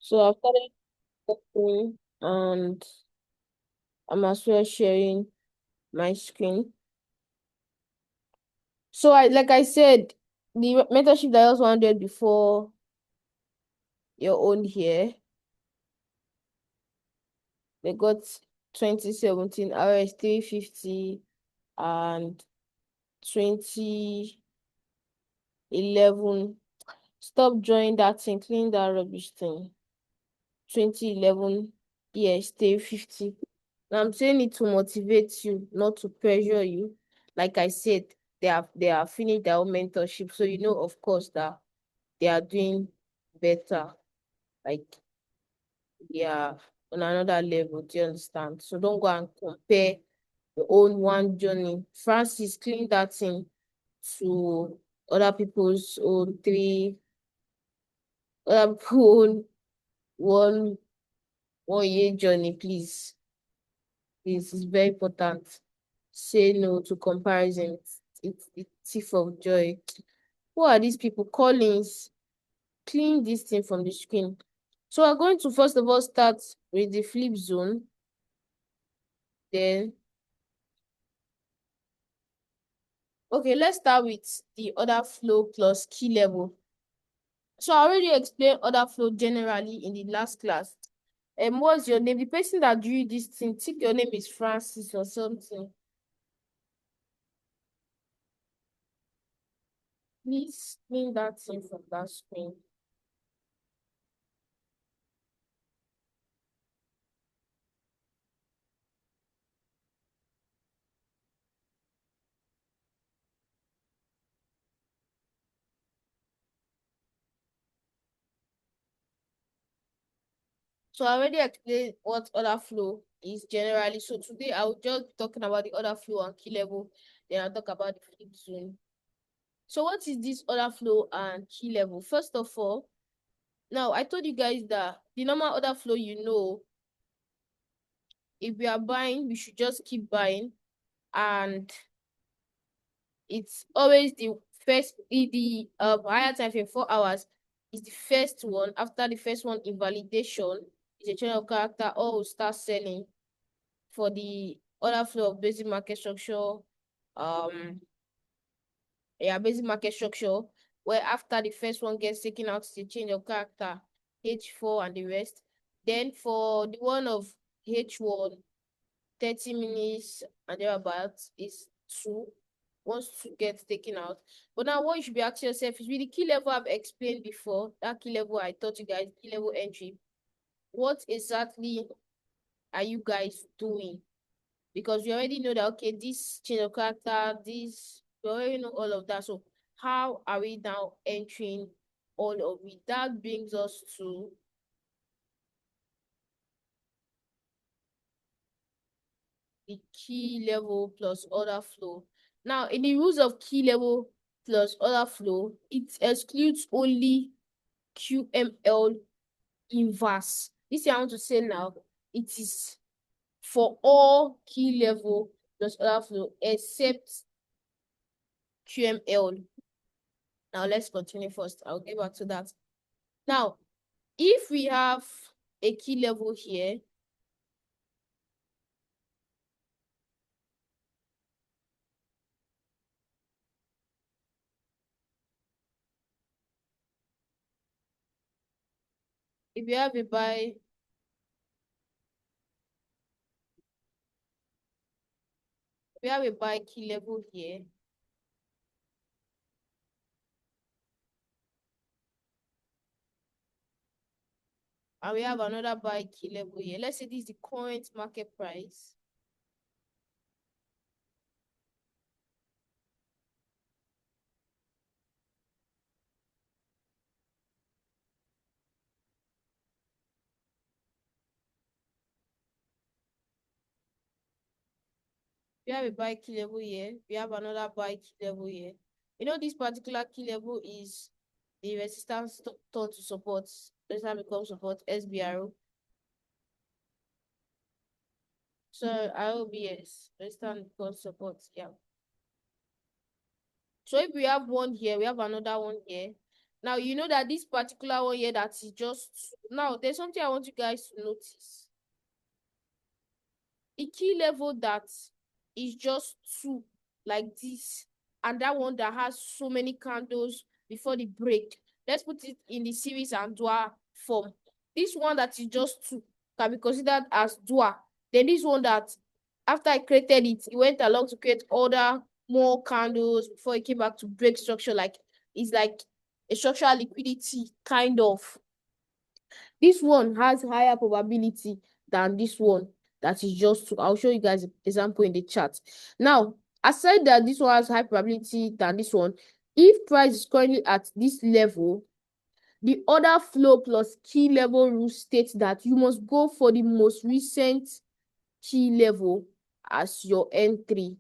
So I've started talking and I'm as well sharing my screen. So like I said, the mentorship that I was 100 before your own here, they got 2017 RS 350 and 2011. Stop drawing that thing, clean that rubbish thing. 2011, yes, 350. Now I'm saying it to motivate you, not to pressure you. Like I said, they are finished their own mentorship, so you know, of course, that they are doing better. Like they are on another level. Do you understand? So don't go and compare your own one journey. Francis clean that thing to other people's own other people's own one year journey, please. This is very important. Say no to comparison. It's thief of joy. Who are these people? Collins, clean this thing from the screen. So we're going to first of all start with the flip zone. Then, okay, let's start with the order flow plus key level. So I already explained order flow generally in the last class. And what's your name? The person that drew this thing, think your name is Francis or something. Please clean that thing from that screen. So I already explained what order flow is generally. So today I will just be talking about the order flow and key level. Then I'll talk about the flip zone. So what is this order flow and key level? First of all, now I told you guys that the normal order flow, if we are buying, we should just keep buying. And it's always the first, the higher time frame, 4 hours, is the first one. After the first one, invalidation is a change of character, or will start selling. For the order flow of basic market structure, um, yeah, basic market structure, where after the first one gets taken out, the change of character, H4 and the rest. Then for the one of H1, 30 minutes and thereabouts is 2. Once 2 gets taken out. But now what you should be asking yourself is, with the key level I've explained before, that key level I taught you guys, key level entry, what exactly are you guys doing? Because we already know that, okay, this change of character, this, we already know all of that. So how are we now entering all of it? That brings us to the key level plus order flow. Now, in the rules of key level plus order flow, it excludes only QML inverse. This thing I want to say now, it is for all key level plus order flow except QML. Now let's continue first. I'll get back to that. Now, if we have a key level here, if we have a buy, we have a buy key level here, and we have another buy key level here. Let's say this is the current market price. We have a buy key level here. We have another buy key level here. You know, this particular key level is the resistance turn to support. Resistance becomes support, SBRO. So ROBS, resistance becomes support. Yeah. So if we have one here, we have another one here. Now, you know that this particular one here that is just, now there's something I want you guys to notice. The key level that is just two, like this, and that one that has so many candles before the break. Let's put it in the series and dua form. This one that is just two can be considered as dua. Then this one that after I created it, it went along to create other more candles before it came back to break structure. Like it's like a structural liquidity kind of. This one has higher probability than this one that is just two. I'll show you guys an example in the chat. Now, aside that this one has high probability than this one, if price is currently at this level, the order flow plus key level rule states that you must go for the most recent key level as your entry.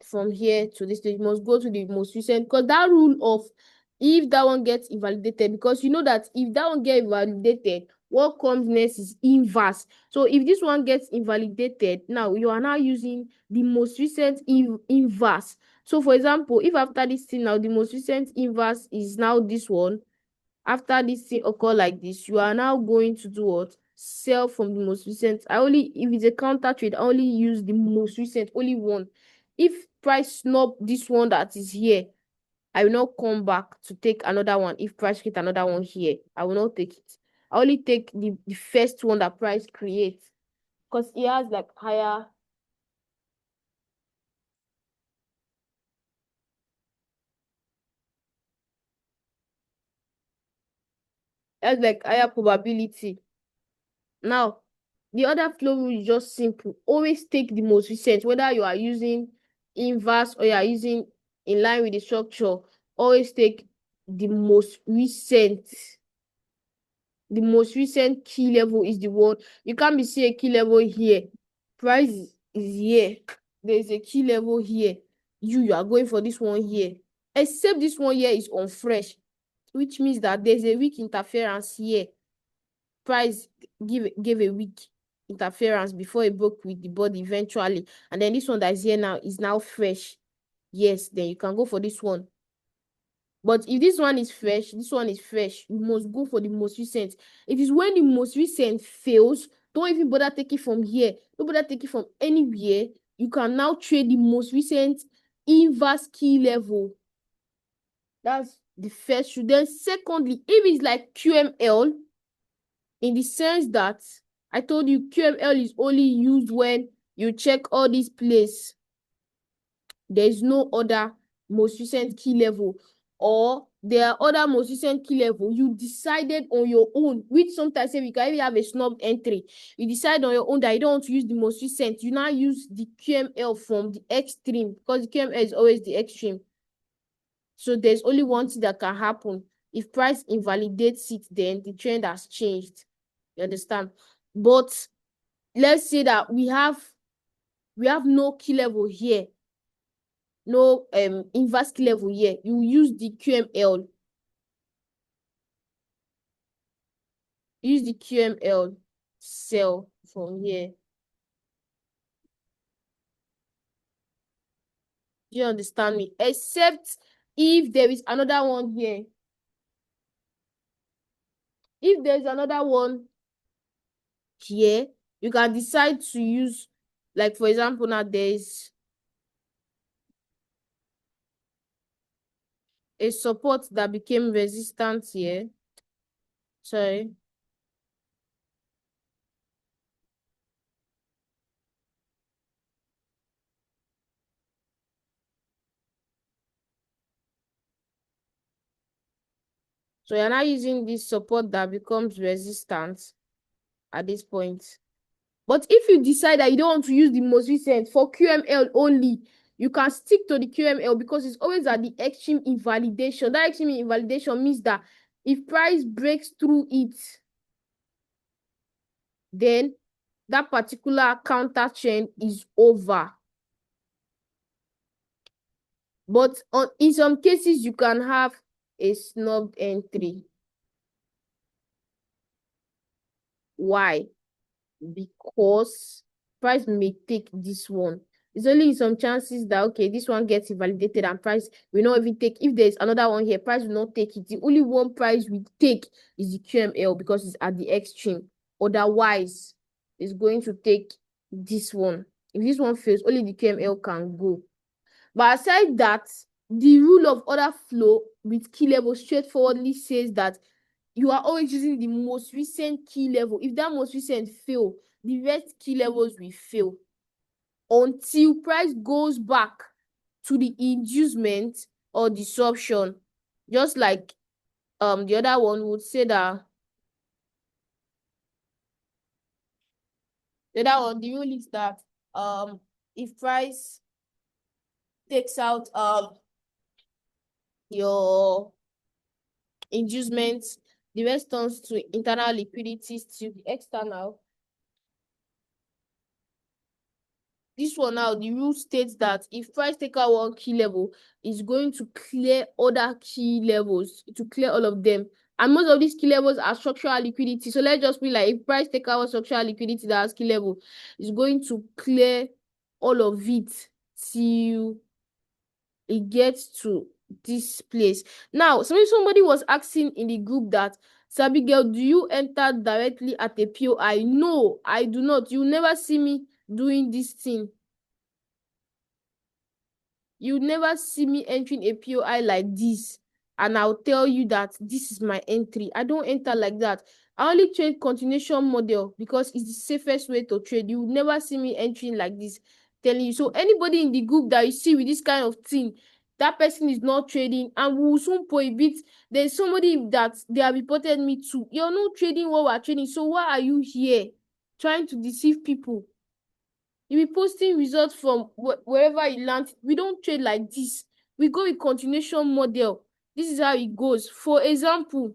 From here to this stage, you must go to the most recent, because that rule of if that one gets invalidated, because you know that if that one gets invalidated, what comes next is inverse. So if this one gets invalidated, now you are now using the most recent inverse. So for example, if after this thing now the most recent inverse is now this one, after this thing occur like this, you are now going to do what? Sell from the most recent. I only, if it's a counter trade, I only use the most recent, only one. If price snub this one that is here, I will not come back to take another one. If price create another one here, I will not take it. I only take the first one that price creates, because it has like higher, probability. Now, the other flow rule is just simple. Always take the most recent, whether you are using inverse or you are using in line with the structure. Always take the most recent. The most recent key level is the one. You can't be seeing a key level here. Price is here. There is a key level here. You are going for this one here. Except this one here is on fresh, which means that there's a weak interference here. Price gave a weak interference before it broke with the body eventually, and then this one that is here now is now fresh. Yes, then you can go for this one. But if this one is fresh, this one is fresh, you must go for the most recent. It is when the most recent fails, don't even bother take it from here, don't bother take it from anywhere. You can now trade the most recent inverse key level. That's the first rule. Then secondly, if it's like QML, in the sense that I told you QML is only used when you check all these places. There is no other most recent key level, or there are other most recent key level you decided on your own, which sometimes say we can even have a snub entry. You decide on your own that you don't want to use the most recent. You now use the QML from the extreme, because the QML is always the extreme. So there's only one thing that can happen. If price invalidates it, then the trend has changed. You understand? But let's say that we have no key level here, no inverse key level here. You use the QML. Use the QML, sell from here. Do you understand me? Except if there is another one here. If there's another one here, you can decide to use, like for example, now there's a support that became resistant here. Sorry. So you're now using this support that becomes resistant at this point. But if you decide that you don't want to use the most recent for QML only, you can stick to the QML, because it's always at the extreme invalidation. That extreme invalidation means that if price breaks through it, then that particular counter trend is over. But in some cases, you can have a snubbed entry. Why? Because price may take this one. It's only in some chances that okay, this one gets invalidated and price will not even take. If there's another one here, price will not take it. The only one price we take is the QML because it's at the extreme. Otherwise, it's going to take this one. If this one fails, only the QML can go. But aside that, the rule of order flow with key level straightforwardly says that you are always using the most recent key level. If that most recent fail, the rest key levels will fail until price goes back to the inducement or disruption. Just like the other one would say that the rule is that if price takes out your inducements, the rest turns to internal liquidity to the external. This one now, the rule states that if price take out one key level, it's going to clear other key levels, to clear all of them. And most of these key levels are structural liquidity. So let's just be like, if price take out structural liquidity that has key level, it's going to clear all of it till it gets to this place. Now, somebody was asking in the group that, Sabiigal, do you enter directly at a POI? No, I do not. You never see me doing this thing. You never see me entering a POI like this, and I'll tell you that this is my entry. I don't enter like that. I only trade continuation model because it's the safest way to trade. You never see me entering like this, telling you. So anybody in the group that you see with this kind of thing, that person is not trading, and we will soon prohibit. There's somebody that they have reported me to. You're not trading what we're trading, so why are you here trying to deceive people? You be posting results from wherever you land. We don't trade like this. We go with continuation model. This is how it goes. For example,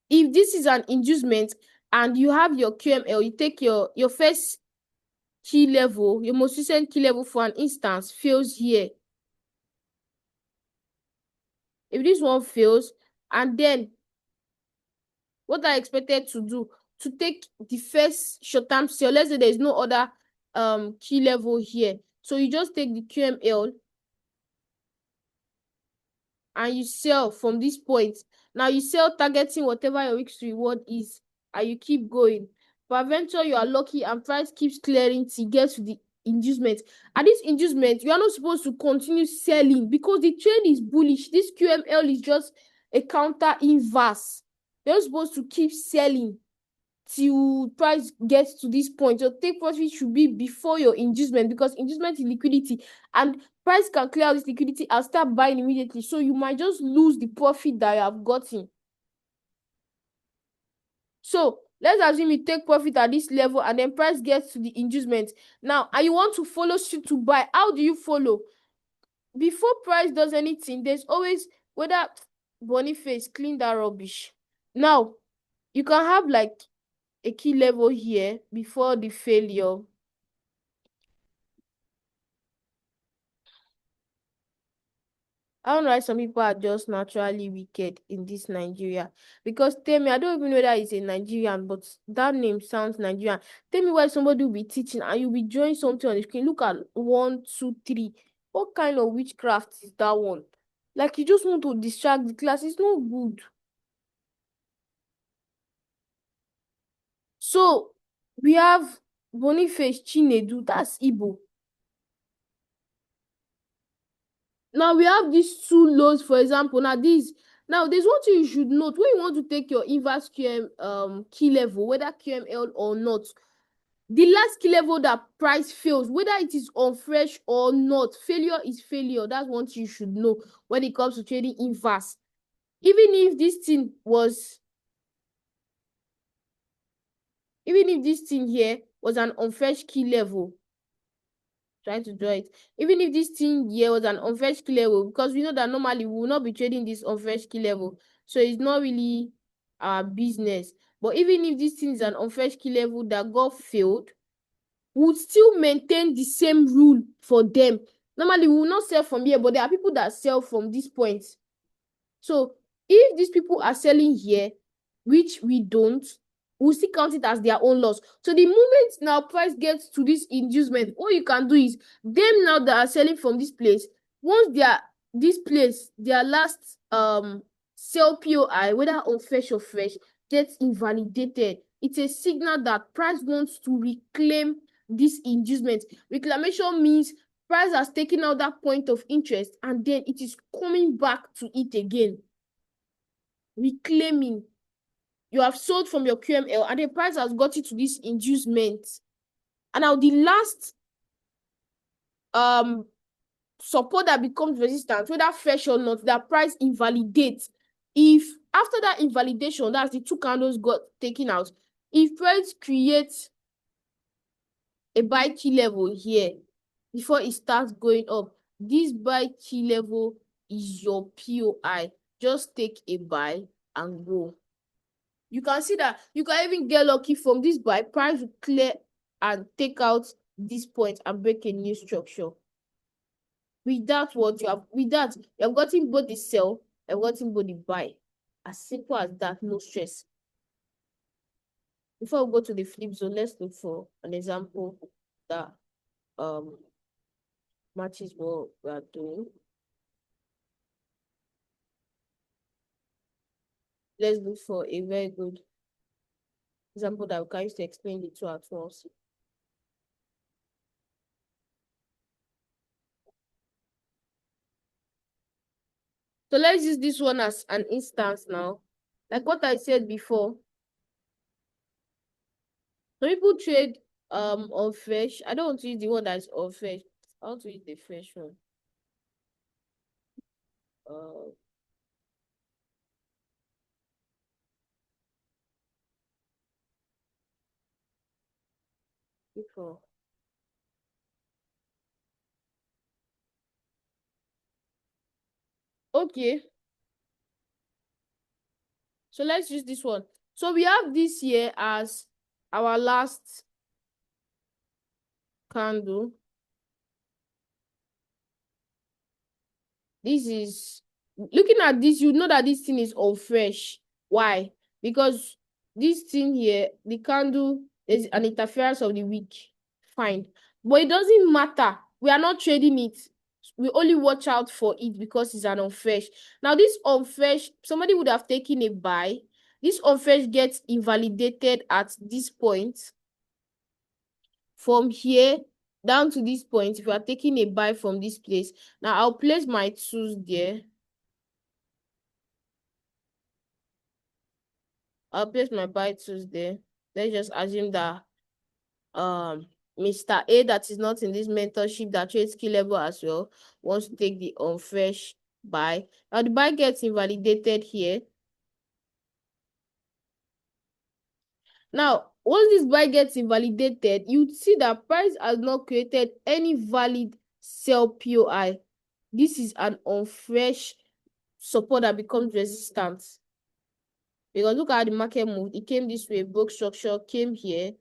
if this is an inducement and you have your QML, you take your first key level, your most recent key level for an instance fails here. If this one fails, and then what I expected to do, to take the first short-term sale. Let's say there is no other key level here. So you just take the QML and you sell from this point. Now you sell targeting whatever your risk reward is, and you keep going. Peradventure, you are lucky and price keeps clearing till get to the inducement. At this inducement, you are not supposed to continue selling because the trend is bullish. This QML is just a counter inverse. You're not supposed to keep selling till price gets to this point. Your take profit should be before your inducement, because inducement is liquidity and price can clear out this liquidity and start buying immediately. So you might just lose the profit that you have gotten. So let's assume you take profit at this level and then price gets to the inducement now, and you want to follow suit to buy. How do you follow? Before price does anything, there's always, whether Boniface clean that rubbish. Now you can have like a key level here before the failure. I don't know why some people are just naturally wicked in this Nigeria. Because tell me, I don't even know that it's a Nigerian, but that name sounds Nigerian. Tell me why somebody will be teaching and you'll be drawing something on the screen. Look at 1, 2, 3. What kind of witchcraft is that one? Like, you just want to distract the class. It's not good. So we have Boniface Chinedu, that's Igbo. Now we have these two lows, for example. Now there's one thing you should note when you want to take your inverse key level, whether QML or not. The last key level that price fails, whether it is on fresh or not, failure is failure. That's one thing you should know when it comes to trading inverse. Even if this thing here was an unfresh key level, trying to draw it. Even if this thing here was an unfresh key level, because we know that normally we will not be trading this unfresh key level, so it's not really our business. But even if this thing is an unfresh key level that got failed, we would still maintain the same rule for them. Normally we will not sell from here, but there are people that sell from this point. So if these people are selling here, which we don't, will still count it as their own loss. So the moment now price gets to this inducement, what you can do is them now that are selling from this place, once their last sell POI, whether on fresh or fresh, gets invalidated, it's a signal that price wants to reclaim this inducement. Reclamation means price has taken out that point of interest and then it is coming back to it again. Reclaiming. You have sold from your QML and the price has got you to this inducement. And now the last support that becomes resistance, whether fresh or not, that price invalidates. If after that invalidation, that's the two candles got taken out, if price creates a buy key level here before it starts going up, this buy key level is your POI. Just take a buy and go. You can see that you can even get lucky from this buy. Price will clear and take out this point and break a new structure. With that, you have gotten both the sell, you have gotten both the buy. As simple as that, no stress. Before we go to the flip zone, let's look for an example that matches what we are doing. Let's look for a very good example that we can use to explain the two at once. So let's use this one as an instance now. Like what I said before, some people trade on fresh. I don't want to use the one that's on fresh. I want to use the fresh one. Before. Okay. So let's use this one. So we have this here as our last candle. This is, looking at this, you know that this thing is on fresh. Why? Because this thing here, the candle, is an interference of the week. Fine. But it doesn't matter. We are not trading it. We only watch out for it because it's an unfresh. Now, this unfresh, somebody would have taken a buy. This unfresh gets invalidated at this point. From here down to this point, if you are taking a buy from this place, now I'll place my tools there. I'll place my buy tools there. Let's just assume that Mr. A, that is not in this mentorship, that trades key level as well, wants to take the unfresh buy. Now the buy gets invalidated here. Now, once this buy gets invalidated, you see that price has not created any valid sell POI. This is an unfresh support that becomes resistant. Because look at how the market moved. It came this way, broke structure, came here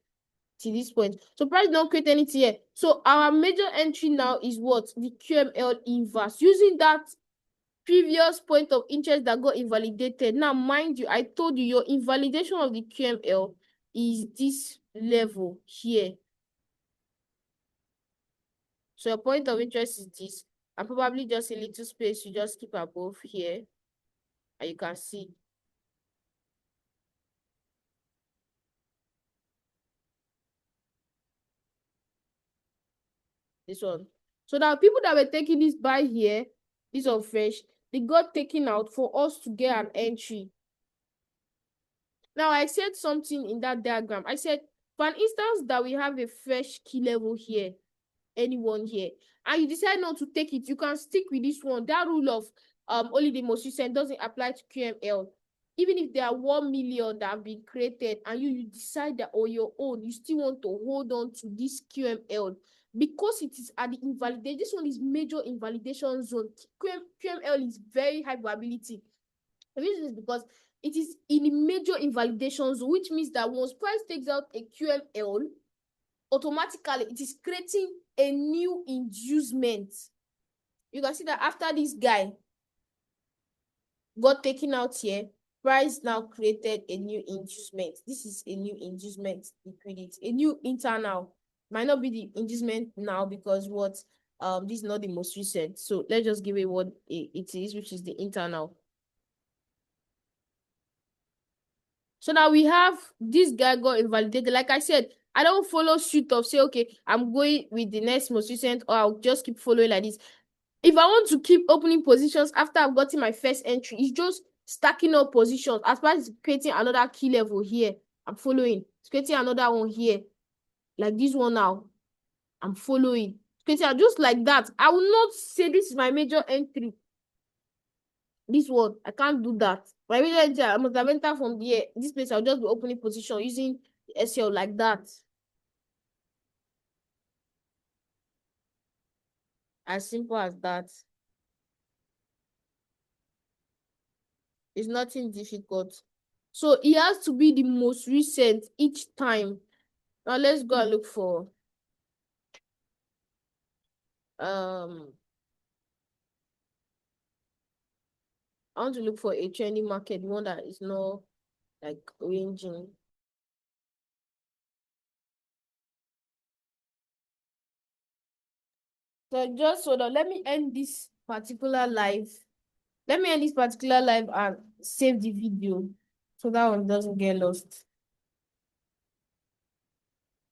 to this point. So price don't create anything here. So our major entry now is what? The QML inverse. Using that previous point of interest that got invalidated. Now, mind you, I told you your invalidation of the QML is this level here. So your point of interest is this. And probably just a little space you just keep above here. And you can see. This one. So now people that were taking this buy here, this on fresh, they got taken out for us to get an entry. Now I said something in that diagram. I said, for an instance that we have a fresh key level here, anyone here, and you decide not to take it, you can stick with this one. That rule of only the most recent doesn't apply to QML. Even if there are 1 million that have been created and you decide that on your own, you still want to hold on to this QML because it is at the invalidation. This one is major invalidation zone. QML is very high probability. The reason is because it is in a major invalidation zone, which means that once price takes out a QML, automatically it is creating a new inducement. You can see that after this guy got taken out here, price now created a new inducement. This is a new inducement liquidity, a new internal. Might not be the inducement now because what this is not the most recent. So let's just give it what it is, which is the internal. So now we have this guy got invalidated. Like I said, I don't follow suit of say, okay, I'm going with the next most recent, or I'll just keep following like this. If I want to keep opening positions after I've gotten my first entry, it's just stacking up positions. As far as creating another key level here, I'm following. It's creating another one here, like this one now. I'm following. It's creating just like that. I will not say this is my major entry. This one, I can't do that. My major entry, I must have entered from here. This place, I'll just be opening position using the SL like that. As simple as that. It's nothing difficult. So it has to be the most recent each time. Now let's go and look for I want to look for a trending market, one that is not like ranging. So just so that let me end this particular live. Let me end this particular live and save the video so that one doesn't get lost.